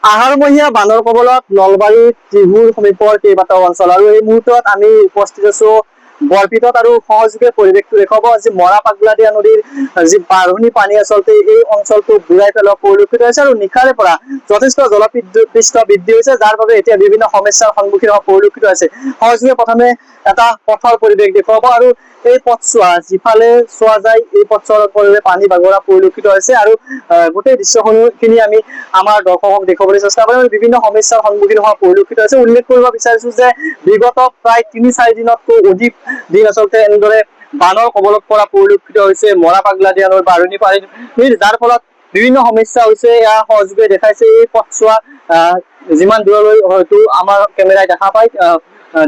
আহাৰমহীয়া বানৰ কবলত নলবাৰী ত্ৰিহুৰ সমীপৰ কেইবাটাও অঞ্চল আৰু এই মুহূৰ্তত আমি উপস্থিত আছো বৰপেটাত আৰু সহযোগে পৰিৱেশটো দেখুৱাব আজি মৰা পাগলাদিয়া নদীৰ যি বাঢ়নি পানী আচলতে এই অঞ্চলটো বুৰাই পেলোৱা পৰিলক্ষিত হৈছে আৰু নিশাৰে পৰা যথেষ্ট জলপৃষ্ঠ বৃদ্ধি হৈছে যাৰ বাবে এতিয়া বিভিন্ন সমস্যাৰ সন্মুখীন হোৱা পৰিলক্ষিত হৈছে। সহযোগে প্ৰথমে এটা পথৰ পৰিৱেশ দেখুৱাব আৰু এই পথছোৱা যিফালে চোৱা যায় এই পথছোৱাৰ পৰিৱেশ পানী বাগৰা পৰিলক্ষিত হৈছে আৰু গোটেই দৃশ্যখিনি আমি আমাৰ দৰ্শকক দেখুৱাবলৈ চেষ্টা কৰিম। বিভিন্ন সমস্যাৰ সন্মুখীন হোৱা পৰিলক্ষিত হৈছে। উল্লেখ কৰিব বিচাৰিছো যে বিগত প্ৰায় ৩-৪ দিনতকৈ অধিক দিন আচলতে এনেদৰে বানৰ কবলত পৰা পৰিলক্ষিত হৈছে মৰা পাগলাদিয়া নৈৰ বাঢ়নি পানীৰ, যাৰ ফলত বিভিন্ন সমস্যা হৈছে। এয়া সহযোগে দেখাইছে এই পথছোৱা যিমান দূৰলৈ হয়তো আমাৰ কেমেৰাই দেখা পায়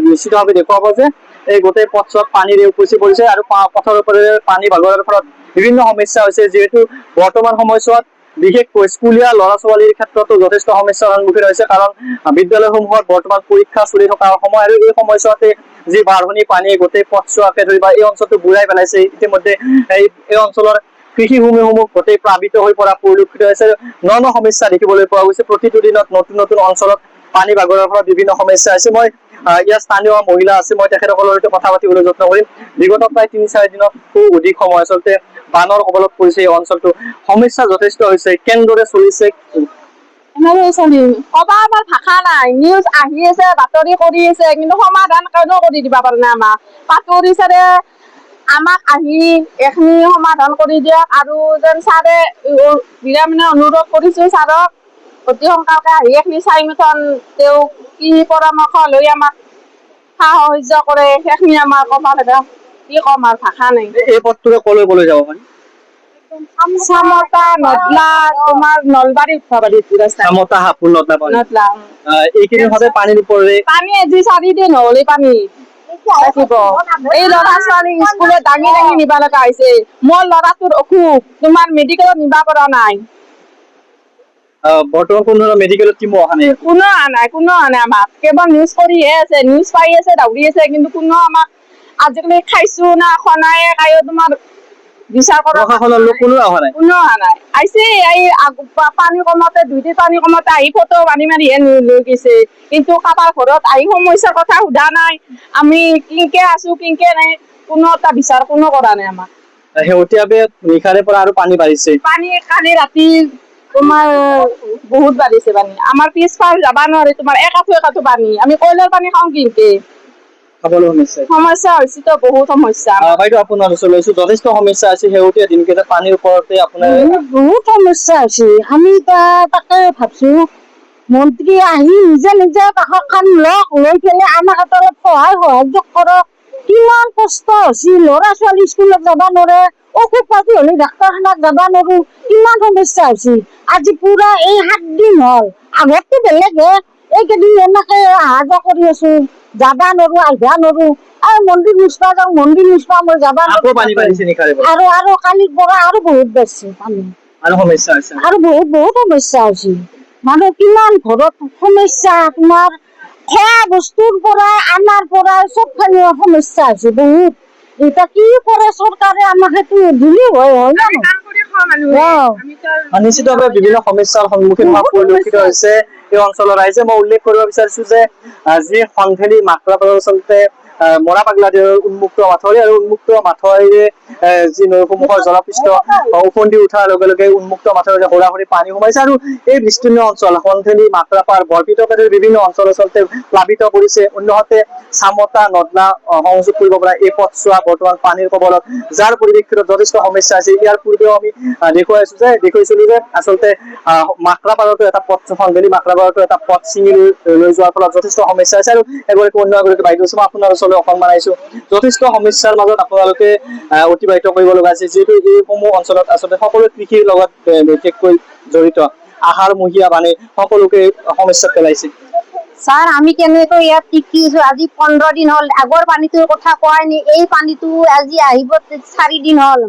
নিশ্চিতভাৱে দেখুৱাব যে এই গোটেই পথছোৱাত পানীৰে উপচি পৰিছে আৰু পথৰ ওপৰেৰে পানী বাগৰাৰ ফলত বিভিন্ন সমস্যা হৈছে। যিহেতু বৰ্তমান সময়ছোৱাত বিশেষকৈ স্কুলীয়া ল'ৰা ছোৱালীৰ ক্ষেত্ৰতো যথেষ্ট সমস্যাৰ সন্মুখীন হৈছে, কাৰণ বিদ্যালয়সমূহত বৰ্তমান পৰীক্ষা চলি থকাৰ সময় আৰু এই সময়ছোৱাতে যি বাঢ়নি পানীয়ে গোটেই পথছোৱাকে ধৰি বা এই অঞ্চলটো বুৰাই পেলাইছে। ইতিমধ্যে এই অঞ্চলৰ কৃষিভূমিসমূহ গোটেই প্লাবিত হৈ পৰা পৰিলক্ষিত হৈছে। ন সমস্যা দেখিবলৈ পোৱা গৈছে। প্ৰতিটো দিনত নতুন নতুন অঞ্চলত পানী বাগৰাৰ ফলত বিভিন্ন সমস্যা হৈছে। মই ইয়াৰ স্থানীয় মহিলা আছে, মই তেখেতসকলৰ সৈতে কথা পাতিবলৈ যত্ন কৰিম। বিগত প্ৰায় ৩-৪ দিনতকৈ অধিক সময় আচলতে বানৰ কবলত পৰিছে এই অঞ্চলটো। সমস্যা যথেষ্ট হৈছে, কেনেদৰে চলিছে? কবা আমাৰ ভাষা নাই। নিউজ আহি আছে, বাতৰি কৰি আছে, কিন্তু সমাধান কেনেও কৰি দিবা পাৰা নাই। আমাক বাতৰি চাৰে আমাক আহি এইখিনি সমাধান কৰি দিয়ক আৰু যেন ছাৰে বিৰামনে অনুৰোধ কৰিছো ছাৰক অতি সোনকালে আহি এইখিনি চাই মিথন তেওঁ কি পৰামৰ্শ লৈ আমাক সাহায্য কৰে সেইখিনি আমাৰ কবা লাগে। কি কম আৰু ভাষা নাই। এই পথটোৰে কলৈ যাব পাৰি? চামতা নদলা তোমাৰ নলবাৰী উঠাবাৰী চামতা হাপুৰ নদলা এইখিনি ভাবে পানীৰ ওপৰে পানী আজি 4 দিন হ'ল এই পানী থাকিব। এই ল'ৰা ছোৱালী স্কুলত দাঙি নিবা লগা হৈছে। মোৰ ল'ৰাটোৰ অসুখ, তোমাৰ মেডিকেলত নিবা পৰা নাই। বৰ্তমান কোনো মেডিকেলত কি অহা নাই? কোনো অহা নাই। আমাক কেৱল নিউজ কৰিহে আছে, নিউজ পাই আছে, দাউৰি আছে, কিন্তু কোনো আমাক আজিকালি খাইছো না খনাই কায়ো তোমাৰ বিচাৰ কৰা কোনো অহা নাই। আহিছে এই পানী কমতে 2 পানী কমতে আহি ফটো মাৰিহে লৈ গৈছে, কিন্তু কাৰোবাৰ ঘৰত আহি সমস্যাৰ কথা সোধা নাই। আমি কিনকে আছো কিনকে নাই কোনো এটা বিচাৰ কোনো কৰা নাই আমাক। শেহতীয়াভাৱে নিশাৰে পৰা আৰু পানী বাঢ়িছে। পানী কালি ৰাতি তোমাৰ বহুত বাঢ়িছে পানী। আমাৰ পিছফাল যাবা নোৱাৰি, তোমাৰ একাঠো পানী। আমি কইলাৰ পানী খাওঁ কিনকে। সমস্যা হৈছে তো বহুত সমস্যা। বাইদেউ আপোনাৰ ওচৰলৈ যথেষ্ট সমস্যা আছে। শেহতীয়া দিনকেইটা পানীৰ ওপৰতে আপোনাৰ বহুত সমস্যা হৈছে। আমি তাকে ভাবছো মন্ত্ৰী আহি নিজে কাষখন লৈ পেলাই আমাক অলপ সাহায্য কৰক। কিমান কষ্ট হৈছে, ল'ৰা ছোৱালী স্কুলত যাব নোৱাৰে, অসুখ পাতি হলে ডাক্তৰখানাত যাব নোৱাৰো, কিমান সমস্যা হৈছে। আজি পুৰা এই 7 দিন হ'ল, আগততো বেলেগহে, এইকেইদিন এনেকে অহা যোৱা কৰি আছো, যাবা নোৱাৰো, আহিবা নোৱাৰো। আৰু মন্দিৰ নোচোৱা যাওঁ, মন্দিৰ নোচোৱা মই যাবা আৰু কালিৰ পৰা আৰু বহুত বেছি পানী আৰু বহুত সমস্যা হৈছে। মানুহ কিমান ঘৰত সমস্যা, তোমাৰ খোৱা বস্তুৰ পৰা আনাৰ পৰা চব ফালে সমস্যা হৈছে বহুত। এতিয়া কি কৰে চৰকাৰে আমাক সেইটো দিলে হয় নিশ্চিতভাৱে বিভিন্ন সমস্যাৰ সন্মুখীন হোৱা পৰিলক্ষিত হৈছে এই অঞ্চলৰ ৰাইজে। মই উল্লেখ কৰিব বিচাৰিছো যে যি সন্থেলি মাত্ৰাপাৰা আচলতে মৰা পাগলাদিয়াৰ উন্মুক্ত মাথাউৰি আৰু উন্মুক্ত মাথাউৰিৰে যি নৈসমূহৰ জলপৃষ্ঠ ওফন্দি উঠাৰ লগে লগে উন্মুক্ত মাথাউৰিৰে হুৰাহুৰি পানী সোমাইছে আৰু এই বিস্তীৰ্ণ অঞ্চল সন্থেলি মাত্ৰাপাৰ বৰপেটাকে ধৰি বিভিন্ন অঞ্চল আচলতে প্লাবিত কৰিছে। অন্যহাতে চামতা নদলা সংযোগ কৰিব পৰা এই পথছোৱা বৰ্তমান পানীৰ কবলত, যাৰ পৰিপ্ৰেক্ষিতত যথেষ্ট সমস্যা আছে। ইয়াৰ পূৰ্বেও আমি দেখুৱাইছিলো যে আচলতে মাত্ৰাপাৰতো এটা পথ, সন্থেলি মাত্ৰাপাৰতো এটা পথ ছিঙি লৈ যোৱাৰ ফলত যথেষ্ট সমস্যা আছে। আৰু এগৰাকী বাইদেউ মই আপোনাৰ ওচৰলৈ অকণমান আহিছো। যথেষ্ট সমস্যাৰ মাজত আপোনালোকে অতিবাহিত কৰিব লগা আছে, যিহেতু এইসমূহ অঞ্চলত আচলতে সকলো কৃষিৰ লগত বিশেষকৈ জড়িত। আহাৰমহীয়া পানী সকলোকে সমস্যাত পেলাইছে। ছাৰ আমি কেনেকৈ ইয়াত টিকিছো? আজি 15 দিন হ'ল। আগৰ পানীটোৰ কথা কোৱাই নাই, এই পানীটো আজি আহিব 4 দিন হ'ল,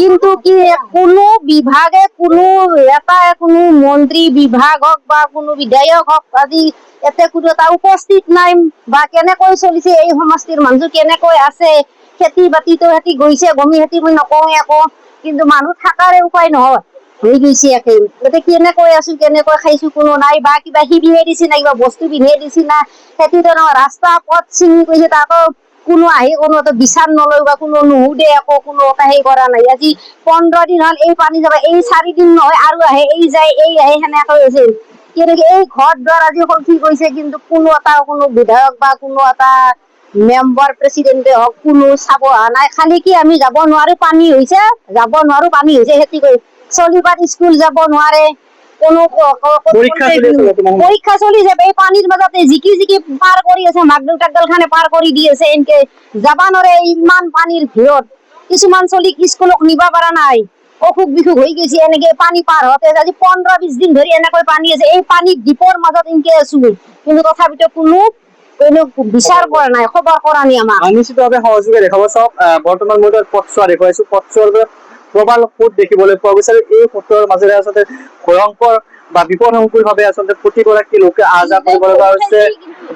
কিন্তু কি কোনো বিভাগে কোনো মন্ত্ৰী বিভাগ হওক বা কোনো বিধায়ক হওক আজি ইয়াতে কোনো এটা উপস্থিত নাই। বা কেনেকৈ চলিছে এই সমষ্টিৰ মানুহ কেনেকৈ আছে, খেতি বাতিতো সিহঁতি গৈছে গমি, সিহঁতি মই নকওঁৱে একো, কিন্তু মানুহ থকাৰে উপায় নহয়। হৈ গৈছে একে গতিকে কেনেকৈ আছো কেনেকৈ খাইছো কোনো নাই বা কিবা সিবিহে দিছে না কিবা বস্তু বিধিহে দিছে না সেইটো নহয় ৰাস্তা পথ ছিঙি গৈছে তাকো কোনো আহি কোনো এটা বিচাৰ নলয় বা কোনো নুসুধে একো কোনো এটা হেৰি কৰা নাই আজি 15 দিন হ'ল এই পানী যাব এই 4 দিন নহয় আৰু আহে এই যায় এই আহে সেনেকৈ হৈছে কেনেকে এই ঘৰ দুৱাৰ আজি সলকি গৈছে কিন্তু কোনো বিধায়ক বা কোনো এটা মেম্বাৰ প্ৰেচিডেণ্টে হওক কোনো চাব অহা নাই খালি কি আমি যাব নোৱাৰো পানী হৈছে খেতি কৰি চলি পাতি স্কুল যাব নোৱাৰে কোনো পৰীক্ষা চলি আছে বৰ্তমান। পৰীক্ষা চলি যাব এই পানীৰ মাজতে জিকি পাৰ কৰি আছে মাক দেউতাক খানে পাৰ কৰি দি আছে এনকে যাবা নোৱাৰে ইমান পানীৰ ভিৰত কিছুমান চলি স্কুলক নিবা পৰা নাই অসুখ বিসুখ হৈ গৈছে এনেকে পানী পাৰ হতে আজি 15-20 দিন ধৰি এনেকৈ পানী আছে এই পানী দ্বীপৰ মাজত এনকে আছো কিন্তু তথাপিতো কোনো বিচাৰ কৰা নাই খবৰ কৰা নাই আমাক নিশ্চিতভাৱে সহযোগে দেখাব চাওক বৰ্তমান মই পথছোৱা দেখুৱাইছো পথছোৱাৰ প্ৰবাল সোঁত দেখিবলৈ পোৱা গৈছে আৰু এই সোঁতৰ মাজেৰে আচলতে ভয়ংকৰ বা বিপদসংকুল ভাৱে আচলতে প্ৰতিগৰাকী লোকে অহা যোৱা কৰিব লগা হৈছে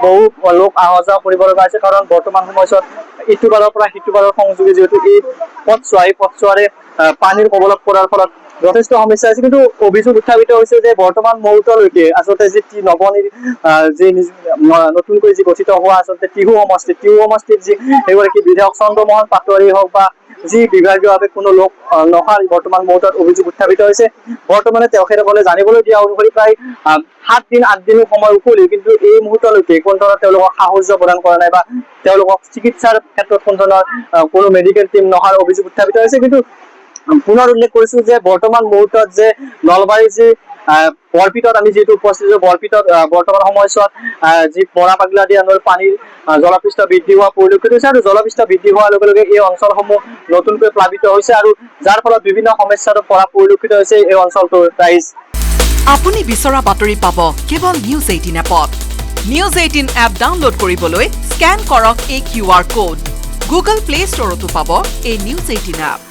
বহু লোক অহা যোৱা কৰিব লগা হৈছে কাৰণ বৰ্তমান সময়ছোৱাত ইটো পাৰৰ পৰা সিটো পাৰৰ সংযোগী যিহেতু এই পথছোৱাৰে পানীৰ কবলত পৰাৰ ফলত যথেষ্ট সমস্যা হৈছে কিন্তু অভিযোগ উত্থাপিত হৈছে যে বৰ্তমান মুহূৰ্তলৈকে আচলতে যি নতুনকৈ যি গঠিত হোৱা আচলতে টিহু সমষ্টিত যি এগৰাকী বিধায়ক চন্দ্ৰমোহন পাটোৱাৰী হওক বা যি বিভাগীয়ভাৱে কোনো লোক নহাৰ বৰ্তমান মুহূৰ্তত অভিযোগ উত্থাপিত হৈছে বৰ্তমানে তেখেতসকলে জানিবলৈ দিয়া অনুসৰি প্ৰায় 7-8 দিন সময় উকলিল কিন্তু এই মুহূৰ্তলৈকে কোনো ধৰণৰ তেওঁলোকক সাহায্য প্ৰদান কৰা নাই বা তেওঁলোকক চিকিৎসাৰ ক্ষেত্ৰত কোনো ধৰণৰ কোনো মেডিকেল টিম নহাৰ অভিযোগ উত্থাপিত হৈছে কিন্তু পুনৰ উল্লেখ কৰিছো যে বৰ্তমান মুহূৰ্তত যে নলবাৰীৰ যি বৰপিটত আমি যিহেতু উপস্থিত বৰপিটত বৰ্তমান সময়ছোৱাত যি মৰা পাগলা দি নৈৰ পানীৰ জলপৃষ্ঠ বৃদ্ধি হোৱা পৰিলক্ষিত হৈছে আৰু জলপৃষ্ঠ বৃদ্ধি হোৱাৰ লগে লগে এই অঞ্চলসমূহ নতুনকৈ প্লাবিত হৈছে আৰু যাৰ ফলত বিভিন্ন সমস্যাৰ পৰা পৰিলক্ষিত হৈছে এই অঞ্চলটোৰ ৰাইজ আপুনি বিচৰা বাতৰি পাব কেৱল নিউজ 18 এপত নিউজ 18 এপ ডাউনলোড কৰিবলৈ স্ক্যান কৰক এই QR কোড গুগল প্লে ষ্টৰতো পাব এই নিউজ 18 এপ